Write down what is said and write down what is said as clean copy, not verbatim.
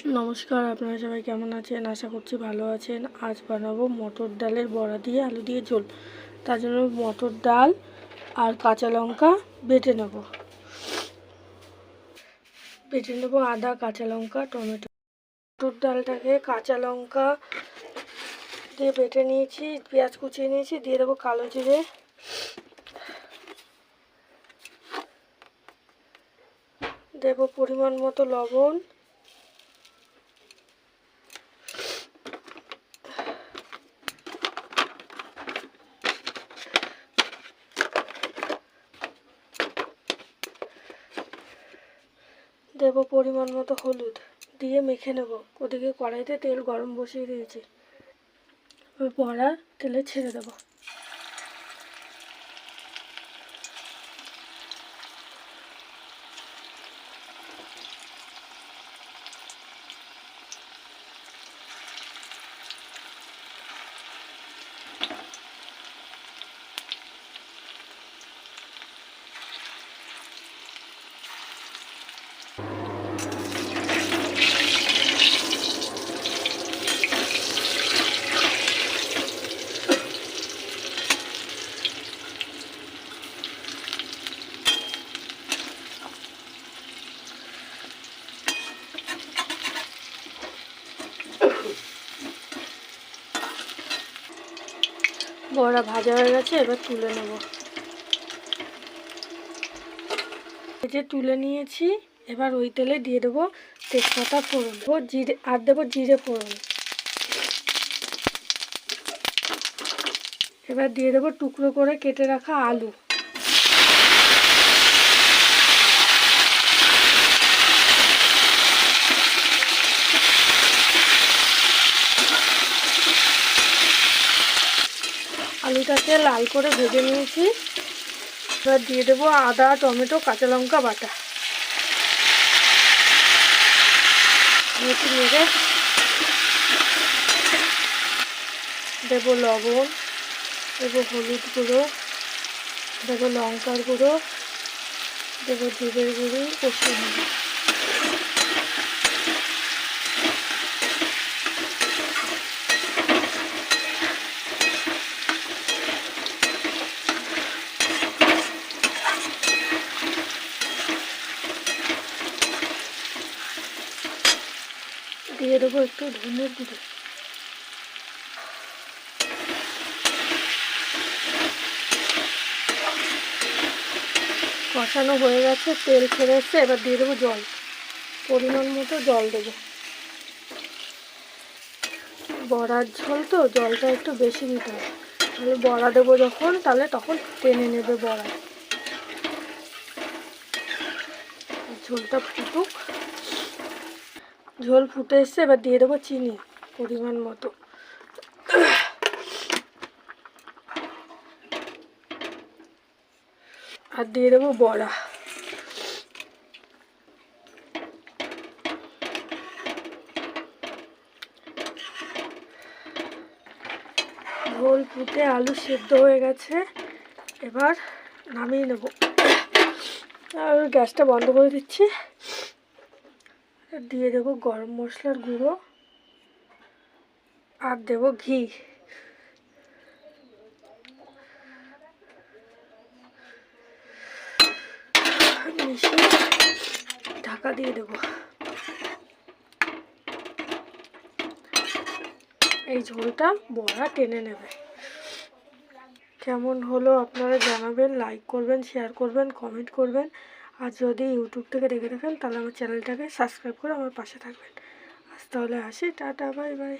নমস্কার, আপনারা সবাই কেমন আছেন? আশা করছি ভালো আছেন। আজ বানাবো মটর ডালের বড়া দিয়ে আলু দিয়ে ঝোল। তার জন্য মটর ডাল আর কাঁচা লঙ্কা বেটে নেব। আদা, কাঁচা লঙ্কা, টমেটো। মটর ডালটাকে কাঁচা লঙ্কা দিয়ে বেটে নিয়েছি, পেঁয়াজ কুচিয়ে নিয়েছি, দিয়ে দেবো কালো জিরে, দেবো পরিমাণ মতো লবণ, দেবো পরিমাণ মতো হলুদ, দিয়ে মেখে নেব। ওদিকে কড়াইতে তেল গরম বসিয়ে দিয়েছি, ওই বড়া তেলে ছেড়ে দেবো। বড়া ভাজা হয়ে গেছে, এবার তুলে নেব। এই যে তুলে নিয়েছি, এবার ওই তেলে দিয়ে দেবো তেজপাতা ফোড়ন, জিরে আর দেবো জিরে ফোড়ন। এবার দিয়ে দেবো টুকরো করে কেটে রাখা আলু। আলুটাকে লাল করে ভেজে নিয়েছি। এবার দিয়ে দেবো আদা, টমেটো, কাঁচা লঙ্কা বাটা। নেড়ে দেবো লবণ, দেবো হলুদ গুঁড়ো, দেবো লঙ্কার গুঁড়ো, দেবো জিরের গুঁড়ি, কষিয়ে নেব। দিয়ে দেবো একটু ধনের গুঁড়ো। কষানো হয়ে গেছে, তেল ছেড়ে এসছে। এবার দিয়ে দেবো জল, পরিমাণ মতো জল দেবো। বড়ার ঝোল তো জলটা একটু বেশি দিতে হবে, তাহলে বড়া দেবো যখন, তাহলে তখন টেনে নেবে বড়া। ঝোলটা ফুটুক। ঝোল ফুটে এসছে, এবার দিয়ে দেবো চিনি পরিমাণ মতো। আর দিয়ে দেবো বড়া। ঝোল ফুটে আলু সেদ্ধ হয়ে গেছে, এবার নামিয়ে নেব। আর গ্যাসটা বন্ধ করে দিচ্ছি। দিয়ে দেবো গরম মশলার গুঁড়ো আর দেবো ঘি। মিশিয়ে ঢাকা দিয়ে দেবো। এই ঝোলটা বড়া টেনে নেবে। কেমন হলো আপনারা জানাবেন, লাইক করবেন, শেয়ার করবেন, কমেন্ট করবেন। আর যদি ইউটিউব থেকে দেখে থাকেন তাহলে আমার চ্যানেলটাকে সাবস্ক্রাইব করে আমার পাশে থাকবেন। আজ তাহলে আসি, টাটা, বাই বাই।